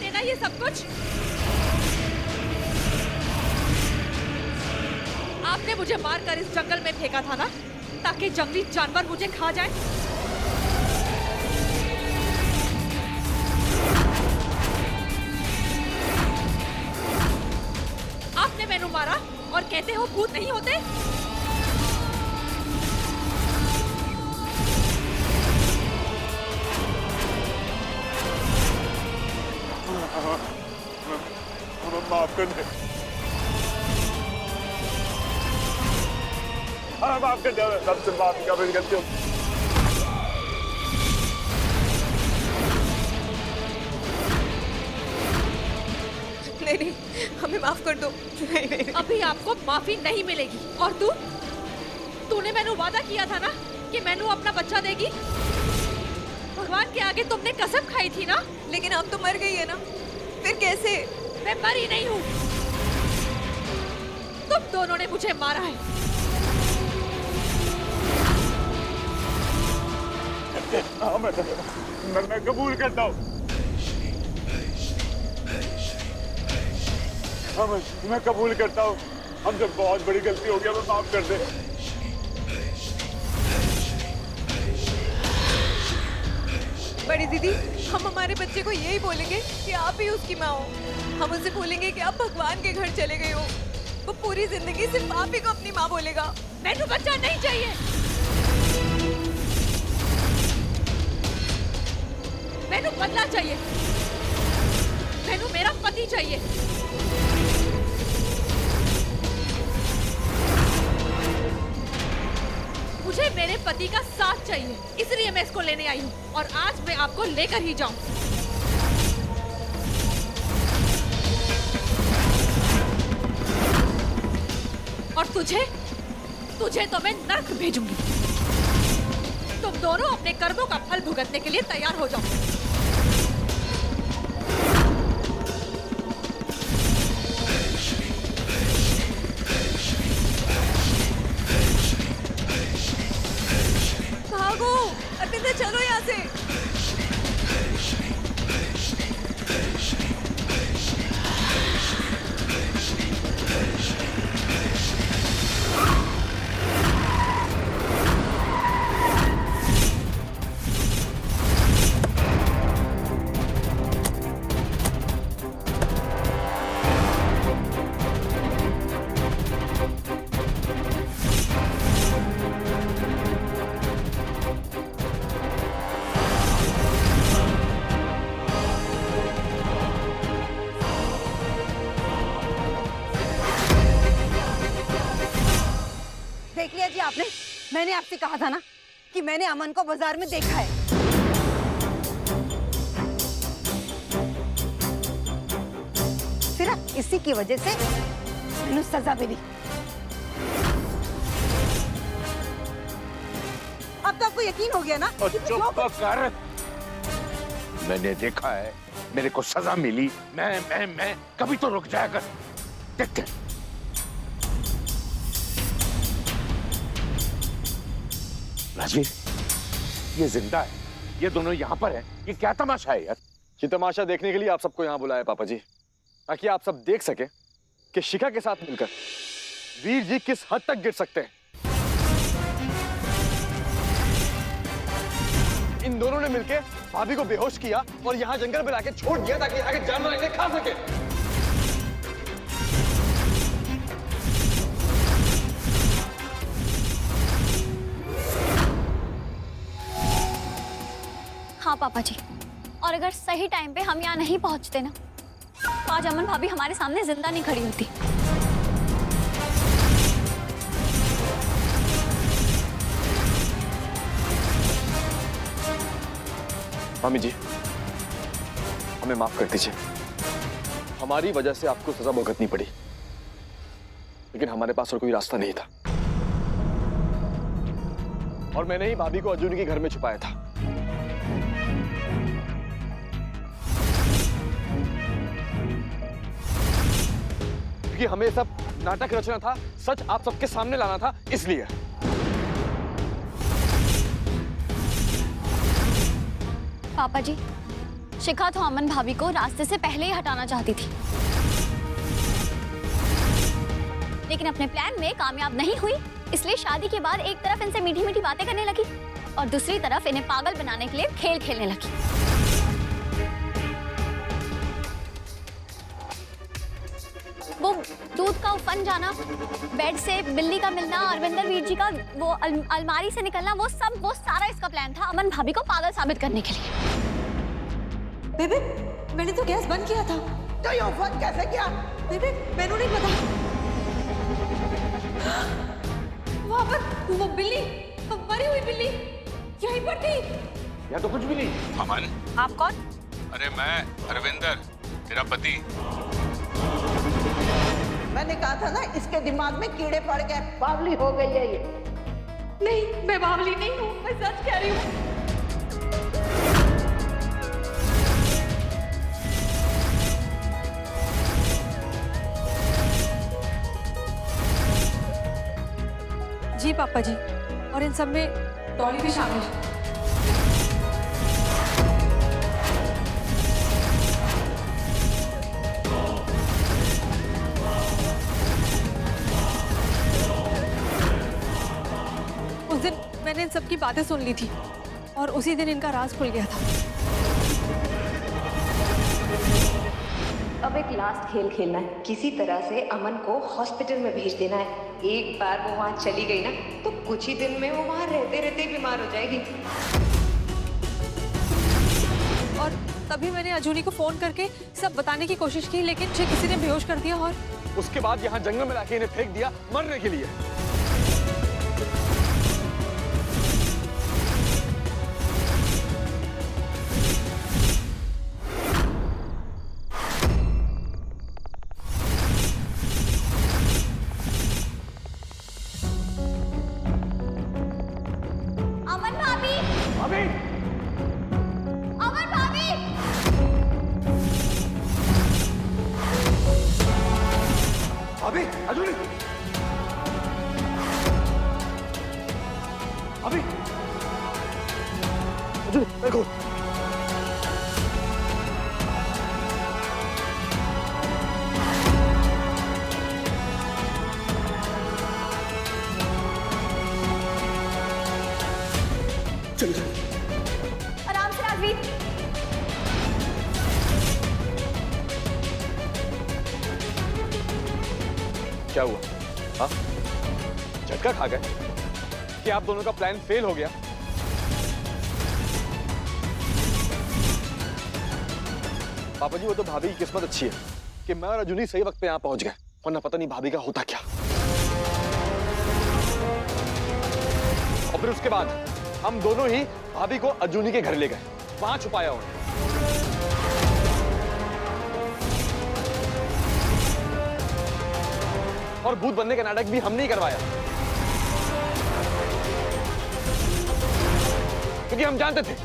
देना ये सब कुछ? आपने मुझे मारकर इस जंगल में फेंका था ना, ताकि जंगली जानवर मुझे खा जाए। आपने मैनू मारा और कहते हो भूत नहीं होते? माफ कर दे, माफ कर दे, सबसे माफ कर, मेरी गलती हो। नहीं, हमें माफ कर दो। नहीं। अभी आपको माफी नहीं मिलेगी। और तूने मैनू वादा किया था ना कि मैनू अपना बच्चा देगी। भगवान के आगे तुमने कसम खाई थी ना। लेकिन अब तो मर गई है ना, फिर कैसे? मैं मरी नहीं हूँ, तुम दोनों ने मुझे मारा है। हाँ, मैं कबूल करता हूँ। हाँ, मैं कबूल करता हूँ। हमसे बहुत बड़ी गलती हो गई, हमें माफ कर दे। बड़ी दीदी, हम हमारे बच्चे को यही बोलेंगे कि आप ही उसकी माँ हो। हम उसे बोलेंगे कि आप भगवान के घर चले गए हो। वो पूरी जिंदगी सिर्फ आप ही को अपनी माँ बोलेगा। मैनू बच्चा नहीं चाहिए, मैनू बदला चाहिए, मैनू मेरा पति चाहिए। मुझे मेरे पति का साथ चाहिए, इसलिए मैं इसको लेने आई हूँ और आज मैं आपको लेकर ही जाऊं। और तुझे तो मैं नर्क भेजूंगी। तुम दोनों अपने कर्मों का फल भुगतने के लिए तैयार हो जाओ। भागो, अर्पिता चलो यहाँ से। देख लिया जी आपने, मैंने आपसे कहा था ना कि मैंने अमन को बाजार में देखा है। सिर्फ इसी की वजह से मैंने सजा मिली। अब तो आपको यकीन हो गया ना? और चुप कर। मैंने देखा है, मेरे को सजा मिली। मैं कभी तो रुक जाया कर। देखते राजवीर, ये जिंदा है, ये दोनों यहाँ पर हैं। ये क्या तमाशा है यार? ये तमाशा देखने के लिए आप सबको यहाँ बुलाया पापा जी, ताकि आप सब देख सके कि शिखा के साथ मिलकर वीर जी किस हद तक गिर सकते हैं। इन दोनों ने मिलके भाभी को बेहोश किया और यहाँ जंगल में लाके छोड़ दिया ताकि यहाँ के जानवर इन्हें खा सके। हाँ पापा जी, और अगर सही टाइम पे हम यहाँ नहीं पहुँचते ना, तो आज अमन भाभी हमारे सामने जिंदा नहीं खड़ी होती। मामी जी, हमें माफ कर दीजिए। हमारी वजह से आपको सजा भुगतनी पड़ी, लेकिन हमारे पास और कोई रास्ता नहीं था और मैंने ही भाभी को अर्जुन के घर में छुपाया था। क्योंकि हमें सब नाटक रचना था, सच आप सबके सामने लाना था, इसलिए। पापा जी, शिखा तो अमन भाभी को रास्ते से पहले ही हटाना चाहती थी, लेकिन अपने प्लान में कामयाब नहीं हुई। इसलिए शादी के बाद एक तरफ इनसे मीठी मीठी बातें करने लगी और दूसरी तरफ इन्हें पागल बनाने के लिए खेल खेलने लगी। वो दूध का उफन जाना, बेड से बिल्ली का मिलना, अरविंदर वीर जी का वो अलमारी से निकलना, वो सारा इसका प्लान था अमन भाभी को पागल साबित करने के लिए। बेबे, मैंने तो गैस बंद किया था। तो ये फोन कैसे किया? बेबे, मैंने नहीं पता। वहाँ पर वो बिल्ली, मरी हुई बिल्ली यहीं पर थी। या तो कुछ भी नहीं। अमन, आप कौन? अरे मैं अरविंदर, तेरा पति। मैंने कहा था ना इसके दिमाग में कीड़े पड़ गए, बावली हो गई है ये। नहीं, मैं बावली नहीं हूँ, मैं सच कह रही हूँ। जी पापा जी, और इन सब में डॉली भी शामिल है। उस दिन मैंने इन सब की बातें सुन ली थी और उसी दिन इनका राज खुल गया था। अब एक लास्ट खेल खेलना है, किसी तरह से अमन को हॉस्पिटल में भेज देना है। एक बार वो वहाँ चली गई ना तो कुछ ही दिन में वो वहाँ रहते रहते ही बीमार हो जाएगी। और तभी मैंने अजूनी को फोन करके सब बताने की कोशिश की, लेकिन मुझे किसी ने बेहोश कर दिया और उसके बाद यहाँ जंगल में लाके इन्हें फेंक दिया मरने के लिए। अमन भाभी, अभी अमन भाभी, अभी अजूरी, अभी अजूरी, देखो। आराम से राजवीर। क्या हुआ? हाँ, झटका खा गए कि आप दोनों का प्लान फेल हो गया? पापा जी, वो तो भाभी की किस्मत अच्छी है कि मैं और अजूनी सही वक्त पे यहाँ पहुंच गए, वरना पता नहीं भाभी का होता क्या। और फिर उसके बाद हम दोनों ही भाभी को अजूनी के घर ले गए, वहां छुपाया उन्हें। और भूत बनने का नाटक भी हमने ही करवाया, क्योंकि हम जानते थे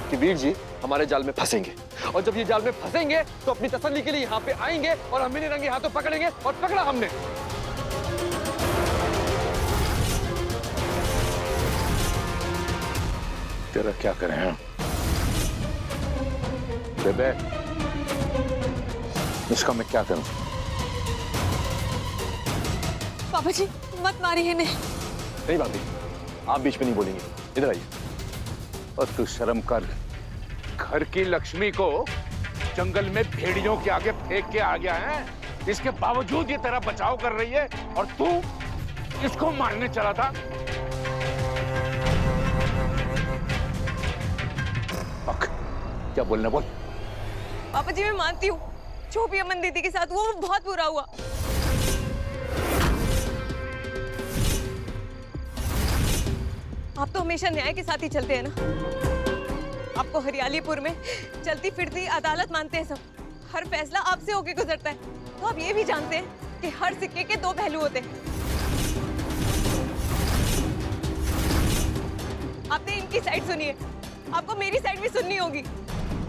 कि वीर जी हमारे जाल में फंसेंगे, और जब ये जाल में फंसेंगे तो अपनी तसल्ली के लिए यहाँ पे आएंगे और हमें रंगे हाथों पकड़ेंगे, और पकड़ा हमने। तेरा क्या करें हैं? बेबे, इसका मैं क्या करूं? पापा जी मत मारिए इन्हें। नहीं भाभी, आप बीच में नहीं बोलेंगे, इधर आइए। और तू शर्म कर, घर की लक्ष्मी को जंगल में भेड़ियों के आगे फेंक के आ गया है, इसके बावजूद ये तेरा बचाव कर रही है और तू इसको मारने चला था। क्या बोलना बोल। पापा जी मैं मानती हूँ, जो भी अमन दीदी के साथ हुआ वो बहुत बुरा हुआ। आप तो हमेशा न्याय के साथ ही चलते हैं ना। आपको हरियालीपुर में चलती फिरती अदालत मानते हैं सब, हर फैसला आपसे होके गुजरता है। तो आप ये भी जानते हैं कि हर सिक्के के दो पहलू होते हैं। आपने इनकी साइड सुनी है, आपको मेरी साइड भी सुननी होगी।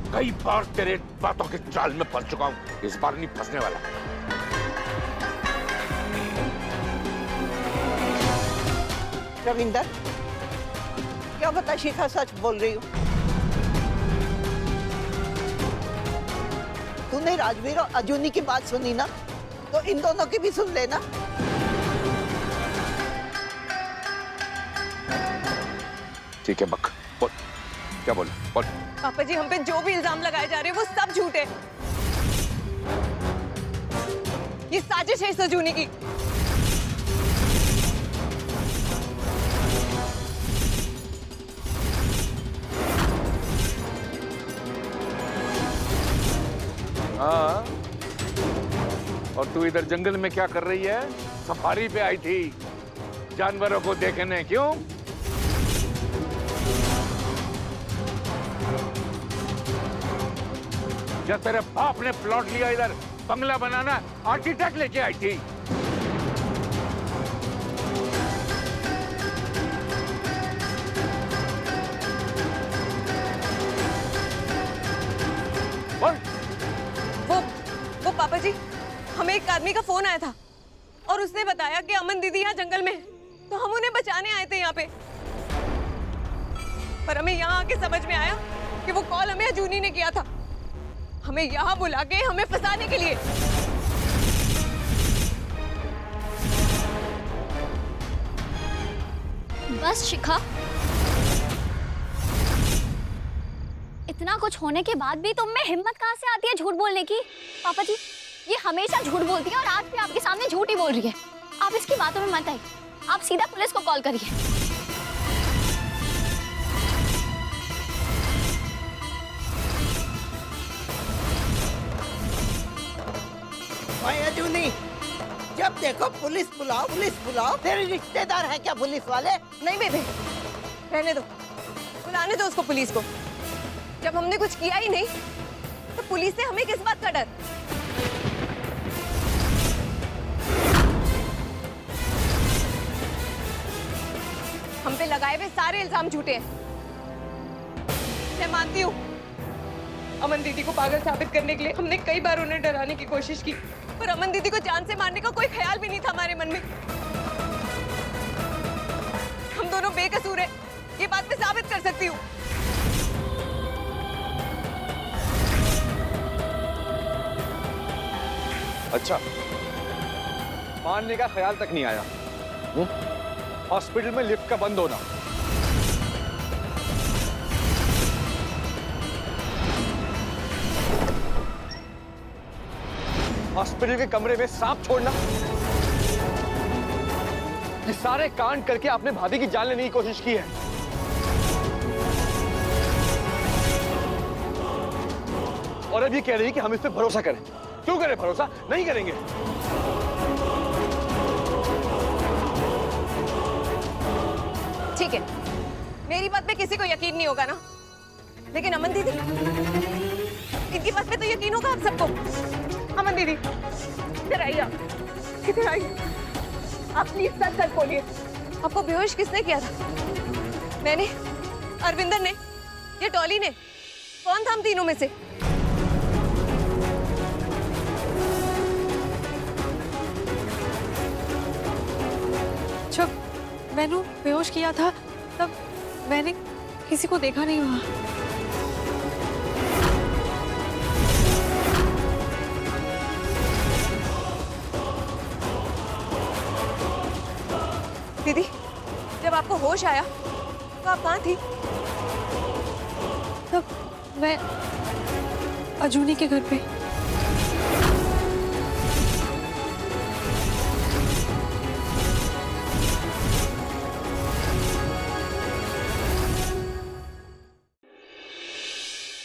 कई बार तेरे बातों के जाल में फंस चुका हूं, इस बार नहीं फंसने वाला। रविंदर, क्या बता शिखा सच बोल रही हो? तूने राजवीर और अजूनी की बात सुनी ना, तो इन दोनों की भी सुन लेना। ठीक है बक, बोल क्या बोल बोल। पापा जी, हम पे जो भी इल्जाम लगाए जा रहे हैं वो सब झूठ है। ये साजिश है सजूनी की। हाँ, और तू इधर जंगल में क्या कर रही है? सफारी पे आई थी जानवरों को देखने, क्यों? जब तेरे बाप ने प्लॉट लिया इधर बंगला बनाना, आर्किटेक्ट लेके आई थी। बोल। वो पापा जी, हमें एक आदमी का फोन आया था और उसने बताया कि अमन दीदी यहाँ जंगल में है, तो हम उन्हें बचाने आए थे यहाँ पे। पर हमें यहाँ आके समझ में आया कि वो कॉल हमें अजूनी ने किया था, हमें यहाँ बुला के हमें फंसाने के लिए। बस शिखा, इतना कुछ होने के बाद भी तुम में हिम्मत कहाँ से आती है झूठ बोलने की? पापा जी, ये हमेशा झूठ बोलती है और आज भी आपके सामने झूठ ही बोल रही है। आप इसकी बातों में मत आइए, आप सीधा पुलिस को कॉल करिए। भाई अजूनी, जब देखो पुलिस बुलाओ पुलिस बुलाओ। तेरे रिश्तेदार हैं क्या पुलिस वाले? नहीं बेबे, रहने दो, बुलाने दो उसको, पुलिस को। जब हमने कुछ किया ही नहीं तो पुलिस से हमें किस बात का डर? हम पे लगाए हुए सारे इल्जाम झूठे हैं। मैं मानती हूँ, अमन दीदी को पागल साबित करने के लिए हमने कई बार उन्हें डराने की कोशिश की, पर अमन दीदी को जान से मारने का कोई ख्याल भी नहीं था हमारे मन में। हम दोनों बेकसूर हैं, ये बात मैं साबित कर सकती हूँ। अच्छा, मारने का ख्याल तक नहीं आया। हॉस्पिटल में लिफ्ट का बंद होना, हॉस्पिटल के कमरे में सांप छोड़ना, ये सारे कांड करके आपने भाभी की जान लेने की कोशिश की है। और अब ये कह रही है कि हम इस पे भरोसा करें। क्यों करें भरोसा? नहीं करेंगे। ठीक है, मेरी बात पे किसी को यकीन नहीं होगा ना, लेकिन अमन दीदी, इनकी बात पे तो यकीन होगा आप सबको। अमन दीदी, इधर आइए, आप इधर आइए, आप प्लीज सच सच बोलिए, आपको बेहोश किसने किया था? मैंने, अरविंदर ने या डॉली ने? कौन था हम तीनों में से? जब मैंने बेहोश किया था तब मैंने किसी को देखा नहीं वहां। दीदी, जब आपको होश आया तो आप कहाँ थी? तब मैं अजूनी के घर पे।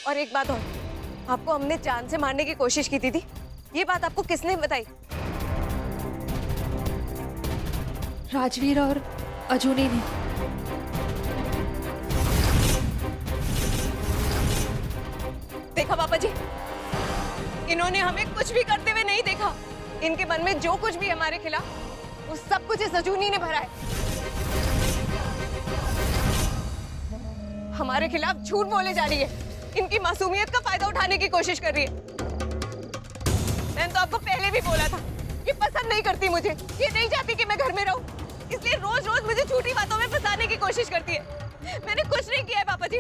और एक बात और, आपको हमने जान से मारने की कोशिश की थी। ये बात आपको किसने बताई? राजवीर और अजूनी ने। देखा पापा जी, इन्होंने हमें कुछ भी करते हुए नहीं देखा। इनके मन में जो कुछ भी हमारे खिलाफ, वो सब कुछ इस अजूनी ने भरा है। हमारे खिलाफ झूठ बोले जा रही है, इनकी मासूमियत का फायदा उठाने की कोशिश कर रही है। मैंने तो आपको पहले भी बोला था, ये पसंद नहीं करती मुझे, ये नहीं चाहती कि मैं घर में रहूं, इसलिए रोज रोज मुझे झूठी बातों में फंसाने की कोशिश करती है। मैंने कुछ नहीं किया है पापा जी।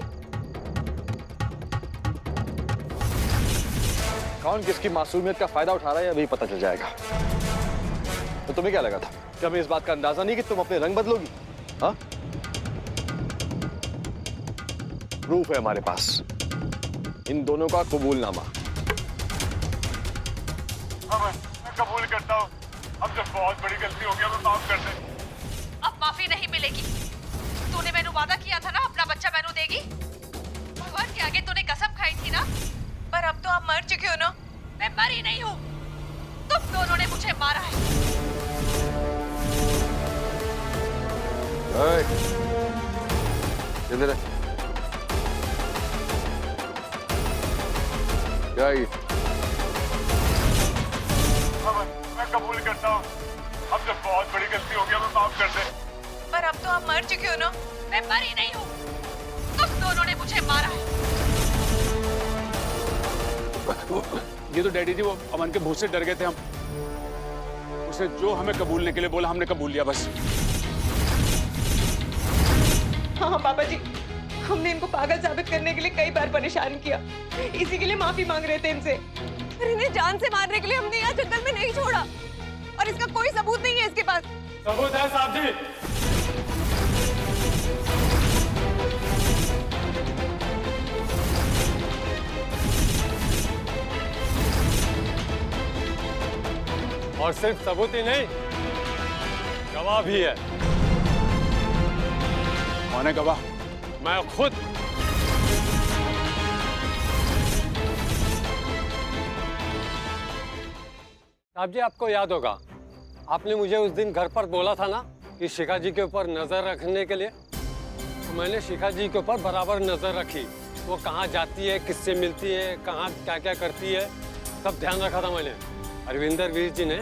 कौन किसकी मासूमियत का फायदा उठा रहा है अभी पता चल जाएगा। तो तुम्हें क्या लगा था कि हमें इस बात का अंदाजा नहीं कि तुम अपने रंग बदलोगी? हाँ, प्रूफ है हमारे पास, इन दोनों का कबूलनामा। मैं कबूल करता हूँ, हमसे बहुत बड़ी गलती हो गई, हमें माफ कर दे। अब माफी नहीं मिलेगी। तूने मैनू वादा किया था ना अपना बच्चा मैनू देगी। भगवान के आगे तूने कसम खाई थी ना। पर अब तो आप मर चुके हो ना। मैं मरी नहीं हूँ, तुम दोनों ने मुझे मारा है। इधर क्या ये? मैं कबूल करता हूँ, हमसे बहुत बड़ी गलती हो गई, हमें माफ कर दे। पर अब तो आप मर चुके हो ना। मैं मरी नहीं हूँ, तुम दोनों ने मुझे मारा है। ये तो डैडी जी वो अमन के भूत से डर गए थे हम। उसने जो हमें कबूलने के लिए बोला हमने कबूल लिया बस। हाँ पापा जी, हमने इनको पागल साबित करने के लिए कई बार परेशान किया, इसी के लिए माफी मांग रहे थे इनसे। पर इन्हें जान से मारने के लिए हमने यहाँ जंगल में नहीं छोड़ा, और इसका कोई सबूत नहीं है इसके पास। सबूत है साहब जी। और सिर्फ सबूत ही नहीं, गवाह भी है। कौन है गवाह? मैं खुद। साहब जी, आपको याद होगा, आपने मुझे उस दिन घर पर बोला था ना कि शिखा जी के ऊपर नजर रखने के लिए। तो मैंने शिखा जी के ऊपर बराबर नजर रखी। वो कहाँ जाती है, किससे मिलती है, कहाँ क्या क्या करती है, सब ध्यान रखा था मैंने। अरविंदर वीर जी ने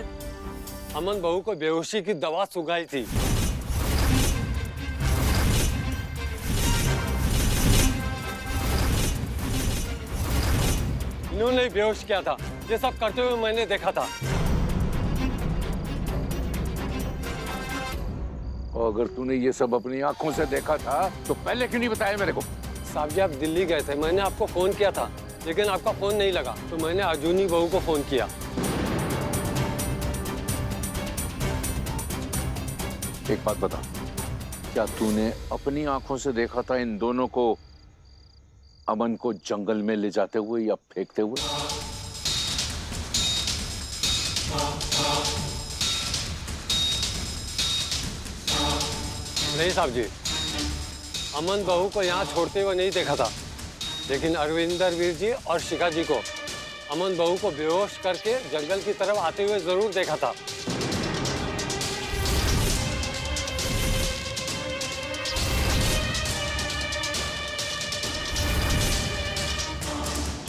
अमन बहू को बेहोशी की दवा सुगाई थी। इन्होंने ही बेहोश किया था। ये सब करते हुए मैंने देखा था। और अगर तूने ये सब अपनी आंखों से देखा था तो पहले क्यों नहीं बताया मेरे को? साहब जी, आप दिल्ली गए थे, मैंने आपको फोन किया था, लेकिन आपका फोन नहीं लगा, तो मैंने अर्जुनी बहू को फोन किया। एक बात बता, क्या तूने अपनी आंखों से देखा था इन दोनों को अमन को जंगल में ले जाते हुए या फेंकते हुए? नहीं साहब जी, अमन बहू को यहाँ छोड़ते हुए नहीं देखा था, लेकिन अरविंदर वीर जी और शिखा जी को अमन बहू को बेहोश करके जंगल की तरफ आते हुए जरूर देखा था।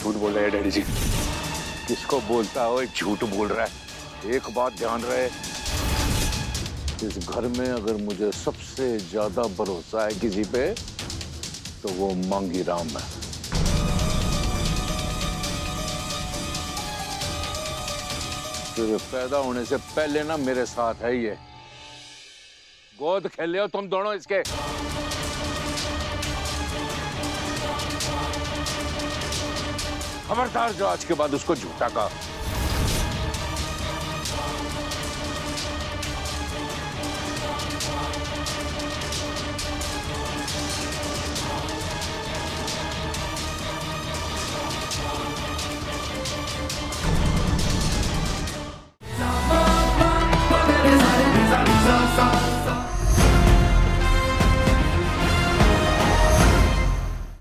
झूठ बोल रहे हैं डैडी जी। किसको बोलता हो, झूठ बोल रहा है। एक बात ध्यान रहे, इस घर में अगर मुझे सबसे ज्यादा भरोसा है किसी पे तो वो मांगी राम है। तेरे पैदा होने से पहले ना मेरे साथ है ये। गोद खेल हो तुम दोनों इसके। खबरदार जो आज के बाद उसको झूठा कहा